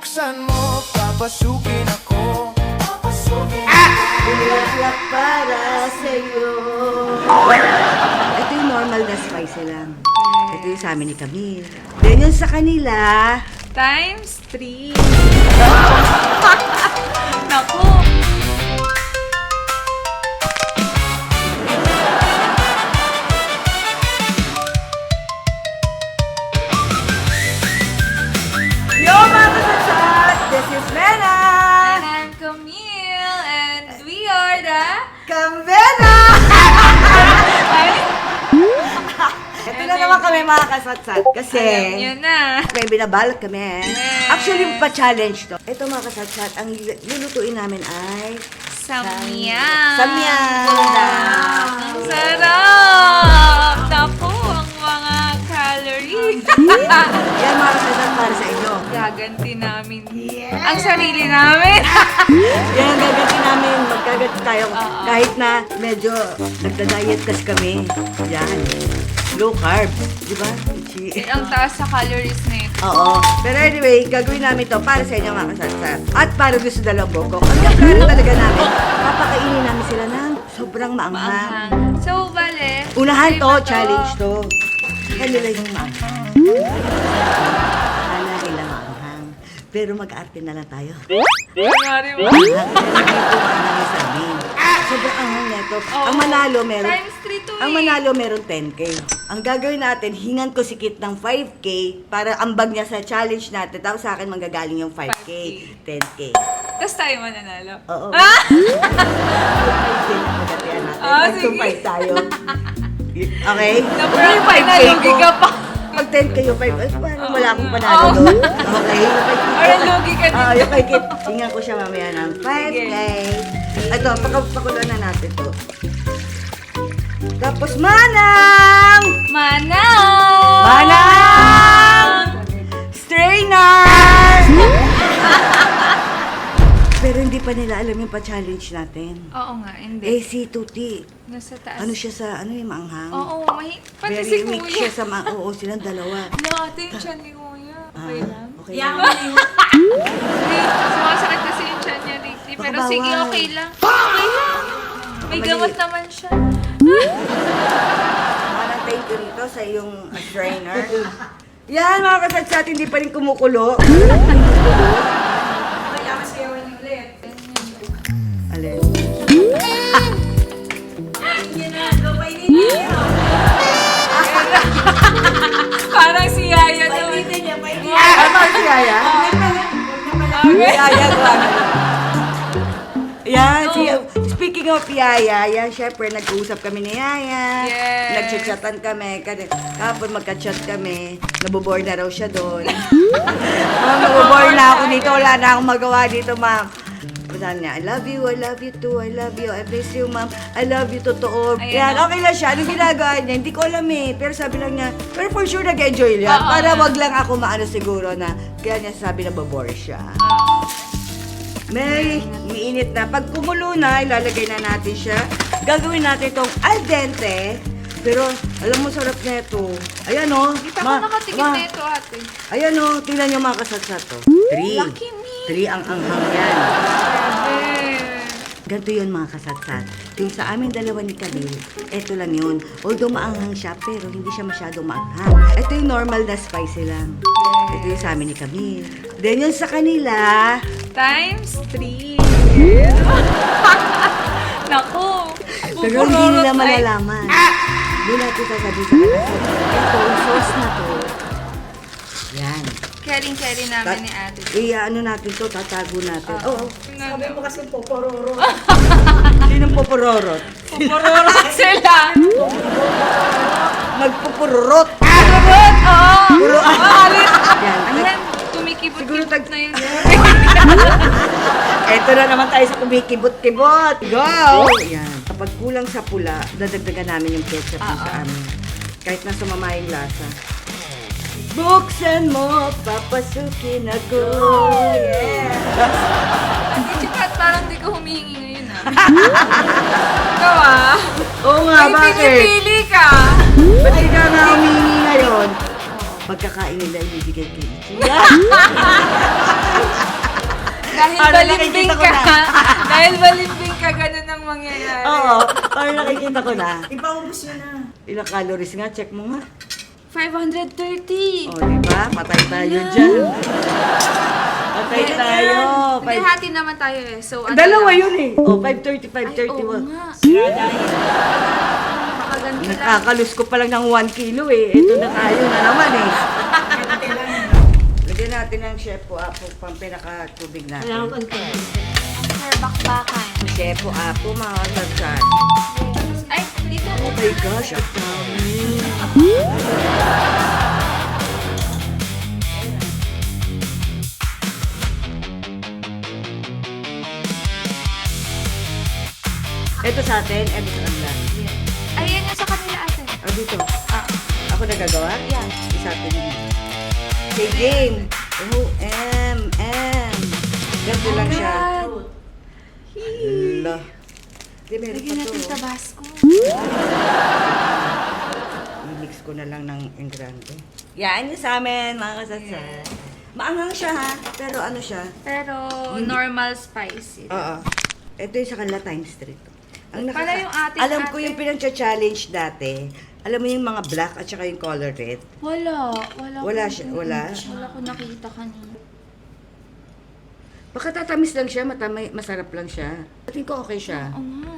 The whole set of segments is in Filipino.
Buksan mo, papasukin ako. Bulaklak para sa'yo. Ito yung normal na spicy lang. Ito yung sa amin ni Camille. Then yung sa kanila, Times 3. Naku. yo mga kasat! This is Mena! And I'm Camille. And we are the... Kambena! Ito na naman kami mga kasatsat. Kasi Alam nyo na. may binabalak kami. Yes. Actually, pa-challenge to. Ito mga kasatsat, ang lulutuin namin ay Samyang. Samyang. Ang sarap. Naku, ang mga calories. yan mga kasatsat para sa inyo. Gaganti namin. Ang sarili namin. Yan ang gagawin namin. Magkagat tayo. Oo. Kahit na medyo nagda-diet kasi kami. Yan. Low carb. Di ba? Ang taas sa calories na ito. Oo. Pero anyway, gagawin namin to para sa inyo mga kasatsat. At para gusto dalawang boko. Ang plano talaga namin, papakainin namin sila ng sobrang maanghang. Maanghang. So, bale. Unahan to, iba challenge to. Kanila yung maanghang. Kala nila maanghang. Pero mag-arte na lang tayo. Kunwari mo. Sobrang anghang neto. Oo. Ang manalo meron. Times 3 to Ang eh. manalo meron 10K. Ang gagawin natin, hingan ko si Kit ng 5K para ambag niya sa challenge natin. Tapos sa akin manggagaling yung 5K, 10K. Tapos tayo mananalo. Oo. Ah! 5K na magatian natin. Ah, Nagsumpay sige. tayo. Okay? Naprang Yung 5K nalugi ko. ka pa. Mag 10K yung 5K. Ay, parang wala akong panalo Oo. doon. Okay? Yung 5K ko. Parang lugi ka din. Yung kay Kit, hingan ko siya mamaya ng 5K. Ito, pakuluan na natin to. Tapos, Manang! Manang! Manang! Strainer! Pero hindi pa nila alam yung pa-challenge natin. Oo nga, hindi. Eh, si Tuti, Nasa taas. ano siya sa, ano yung maanghang? Oo, pati Very si weak Kuya. siya sa oo, silang dalawa. Ate yung tiyan ni Kuya. Okay lang? Okay lang. Hindi, sumasakit kasi yung tiyan niya lately. Baka Pero sige, bawal. okay lang. Okay lang. May Mali. gamot naman siya. Manang thank you rito sa iyong strainer. Yan, mga kasatsat, hindi pa rin kumukulo. Kaya masayawan niyo ulit. Alin? Parang si Yaya daw. Ano si Yaya? Okay. Yaya, grabe. Yan, speaking of Yaya, yan, syempre, nag-uusap kami ni Yaya. Yes. Nag-chatan kami. Kapag magka-chat kami, nabobore na raw siya doon. Nabobore na ako dito. Wala na akong magawa dito, ma'am. Sabi niya, I love you too, I love you, I miss you, ma'am, I love you, totoo. Ayan, Yan, okay lang siya. Anong ginagawa niya? Hindi ko alam eh. Pero sabi lang niya, pero for sure nag-enjoy niya. Oo, Para nga. wag lang ako maano siguro na, kaya niya sabi na babore siya. Oo. May umiinit na. Pag kumulo na, ilalagay na natin siya. Gagawin natin itong al dente. Pero, alam mo, sarap na ito. Ayan o. Kita ko nakatikim na ito, ate. Ayan o, tingnan nyo mga kasatsat to. 3. Lucky me. 3 ang anghang yan. Grabe. Ganito yun mga kasatsat. Yung sa amin dalawa ni Camille, eto lang yun. Although maanghang siya, pero hindi siya masyadong maanghang. Ito yung normal na spicy lang. Ito yung sa amin ni Camille. Then yung sa kanila, Times 3. Naku. pero hindi nila malalaman. Hindi natin sasabihin sa kanila. Ito, yung sauce na to. Yan. Caring-carry namin ni ate. Ano natin to, tatago natin. Oo. Sabi mo kasi Sinong pupurorot? pupururot sila. Magpupurorot. Pupururot, oo. Puro Alit. Yan. Ayan, tumikibot-kibot Siguro na yun. Eto na naman tayo sa kumikibot-kibot. Go! Yan. Kapag kulang sa pula, dadagdagan namin yung ketchup yung sa amin. Kahit na sumama yung lasa. Buksan mo, papasukin ako. Yeah! Chikat, parang di ka humihingi ngayon ah. Ikaw ah. Oo nga, May bakit? pinipili ka. Ba't di ka nga humingi ngayon? Pagkakain nila, ibibigay kayo. Dahil Parang balimbing nakikita ko ka. na. Dahil balimbing ka, ganun ang mangyayari. Oo, parang nakikita ko na. Ipaubos nyo na. Ilang calories nga? Check mo nga. 530. O, di ba? Patay tayo dyan. Patay tayo. Hindi, hati naman tayo eh. So, ano Dalawa lang. yun eh. O, 5:30, Ay, oo 5:31. nga. Sira dahil. Makaganti lang. Nakakalus ko pa lang ng 1 kilo eh. Ito na tayo na naman eh. Ganti lang. Lagyan natin ng chef po apo pang pinaka-tubig Kailangan natin. konti. Sir, bakbakan. Chef po apo mga kasatsan. Ay, dito. Oh my gosh, ang dami. Ito sa atin, ito sa kanila. Ayan yung sa kanila ate. O dito. Ako nagagawa? Yeah. Isa atin yun. Okay, game. M. Ganito lang siya. Hala. Di, meron Lagyan pa natin to. Tabasco. I-mix ko na lang ng engrande. Yan yung sa amin, mga kasatsan. Maanghang siya ha, pero ano siya? Pero normal spicy. Oo. Ito yung sa kanila times 3. Pala yung ating alam ko ate. yung pinag-challenge dati. Alam mo yung mga black at saka yung color red. Wala. Wala siya, wala? Wala ko nakita kanina. Baka tatamis lang siya, masarap lang siya. Tingin ko okay siya. Oo nga.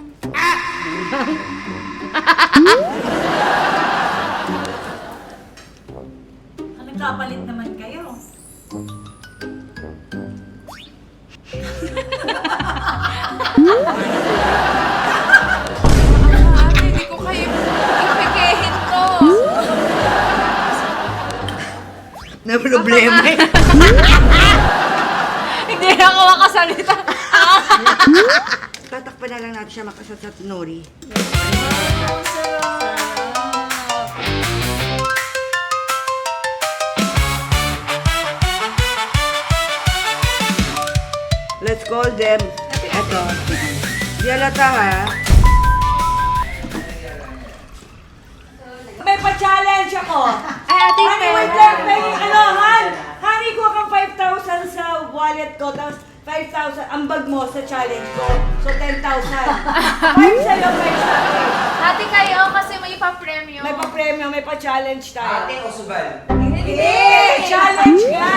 Nagkapalit naman kayo. Ate, hindi ko kayo ipikihin to. Na problema eh. Hindi ako makasalita. Tatakpan na lang natin siya makasat sa nori. Let's call them. Eto. Di alata ha. May pa-challenge ako. Ay, ate, Honey, wait lang. May ano, Han? Honey, kuha kang 5,000 sa wallet ko. Tapos 5,000 ang bag mo sa challenge ko. So 10,000. 5 sa'yo, 5 sa akin. ate kayo kasi may pa-premyo. May pa-premyo, may pa-challenge tayo. Ate o subal? Hindi! Challenge ka!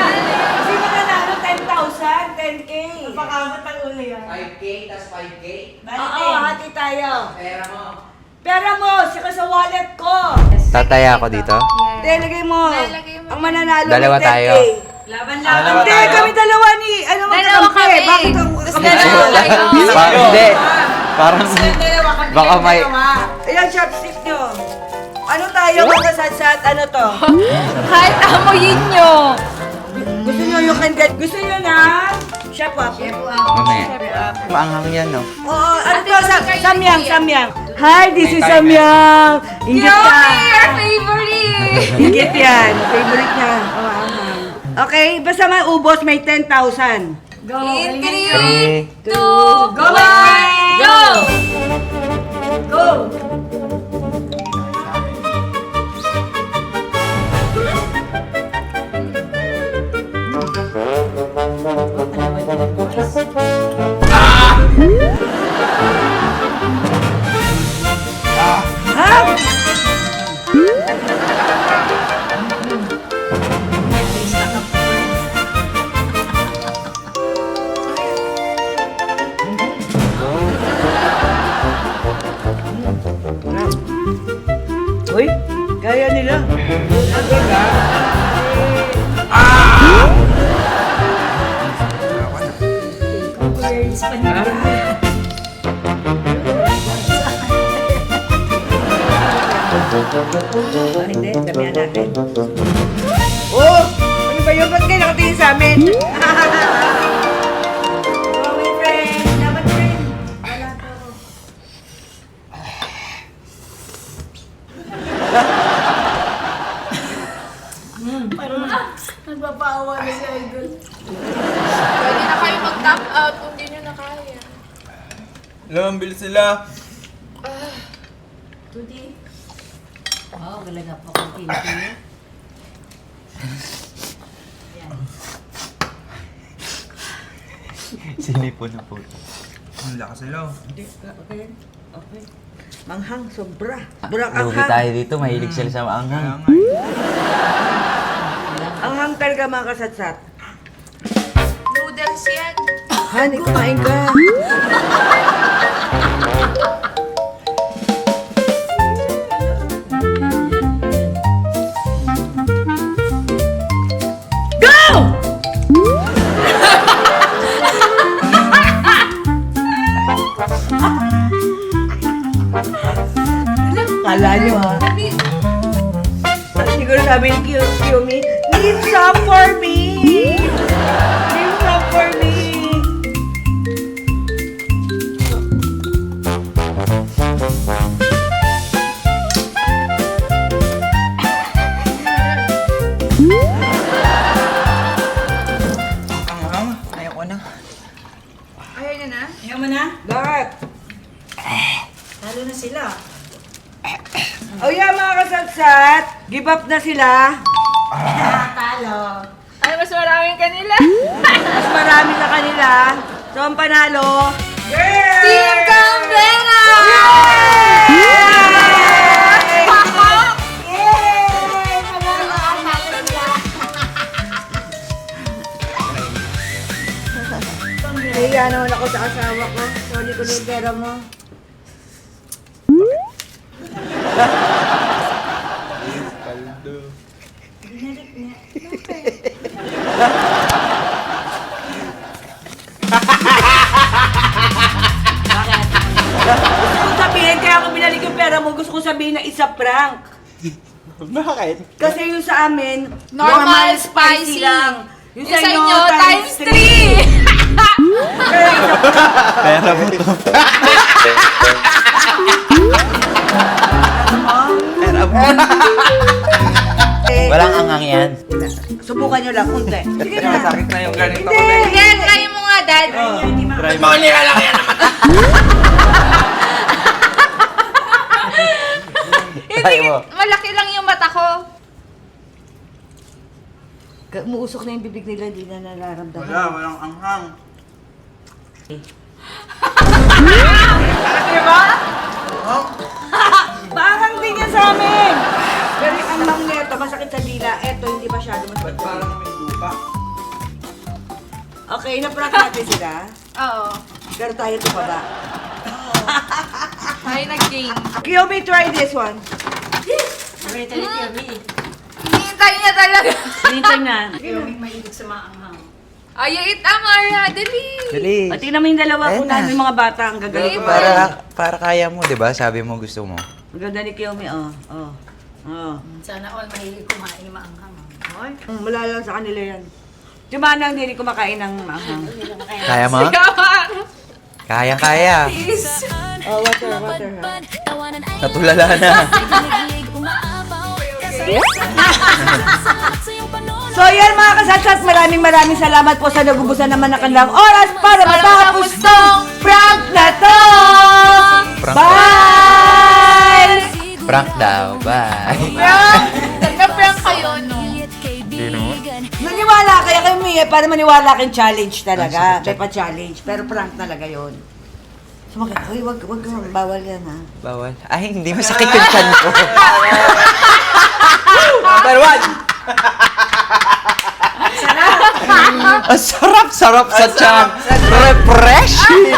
Sino nanalo? 10,000? 10K? Napakamat ang ulo yan. 5K, tas 5K? Oo, hati tayo. Pera mo. Pera mo, saka sa wallet ko. Tataya ako dito? Lagay mo. Lalagay mo. Ang mananalo Dalawa ng 10K. tayo. Laban-laban. Dalawa Hindi, tayo. kami dalawa ni, ano mo Dalawa kami. Bakit ang Dalawa kayo. Hindi. Parang baka may... Ayan, chopstick nyo. Ano tayo, mga satsat, ano to? Kahit amoyin nyo. Gusto nyo you can get, gusto nyo na? Chef up. Mamaya. Maanghang yan, no? Oo, ano Ate, to? kasi kayo Samyang, kuya. samyang. Hi, this is May timer. Samyang. Ingit ka. Yummy! Your favorite! Ingit yan. Favorite niya. Oh, okay, basta may ubos, may 10,000. Go. In Okay. 3, 2, 1, go! Go. Ha? Uy, gaya nila. Words pa nila. Hindi, damihan natin. Oh! Ano ba yun? Ba't kayo nakatingin sa amin? Oh, my friend. Dapat friend. Wala to. Nagpapaawa na si Idol. Pwede na kayo mag-tap out kung di nyo na kaya. Lumambil sila. Tudi. Wow, galaga po kung kilo-kilo. Yan. Sinipon na po. Ang lakas nila. Hindi, okay. Okay. Manghang, sobra. Burang Lugi anghang. tayo dito, mahilig sila sa Kaya maanghang. nga eh. Anghang talaga mga kasatsat. Noodles yan. Honey, kumain ka. Go! Kala nyo ha? Siguro sabi ni Kiyomi, leave some for me! Leave some for me! Ang ayoko na. Ayaw niya na? Ayaw mo na? Bakit? Talo na sila. O yan mga kasatsat, give up na sila. Talo. Ay, mas maraming kanila. Mas marami sa kanila. So ang panalo, Team Cambena! Nahiya naman ako sa asawa ko. Sorry ko na yung pera mo. Kaldo. Gusto kong sabihin, kaya ako binalik yung pera mo, gusto kong sabihin na isa prank. Bakit? Kasi yung sa amin, Normal spicy. lang. Yung sa inyo, times 3! Kaya isa prank. Pera mo to. Pera mo. Walang anghang yan. Subukan nyo lang, unti. Sige na. Sakit na yung ganito ko. Hindi. Hindi, try mo nga, Dad. Try mo. Mali ka lang yan. Try mo. Malaki lang yung mata ko. Umuusok na yung bibig nila, hindi na nararamdaman. Wala, walang anghang. Diba? Parang din yan sa amin! Pero yung amang neto, masakit sa dila. Eto, hindi masyado masakit. Ba't parang may lupa? Okay, na-prank natin sila. Oo. Pero tayo tumaba. Tayo nag-game. Kiyomi, try this one. Rita ni Kirby. Hinihintay niya talaga. Hinintay na. Kirby mahilig sa maanghang. Ay, eat Amara, dali. Dali. At tingnan mo yung dalawa Ayan ko na. na yung mga bata. Ang gagaling ko. Para kaya mo, di ba? Sabi mo gusto mo. Ang ganda ni Kiyomi, oh. Oh. Oh. Sana all mahilig kumain ng maanghang. Ay, wala lang sa kanila yan. Si Manang hindi kumakain ng maanghang. Kaya mo? Sigawan. Kaya. Please. Oh, water, water. Ha? Natulala na. So yan mga kasatsat, maraming salamat po sa nagubusan naman ng kanilang oras para matapos tong prank na to! Prank. Bye! Prank daw. Bye. Prank. Nagka-prank kayo, no? Naniwala kaya kay Mia para maniwala kayong challenge talaga. May pa-challenge, pero prank talaga yon. Sumakit, uy, wag, bawal yan ha. Bawal. Ay, hindi masakit yung chan ko. Number 1! Ang sarap sa chan. Refreshing.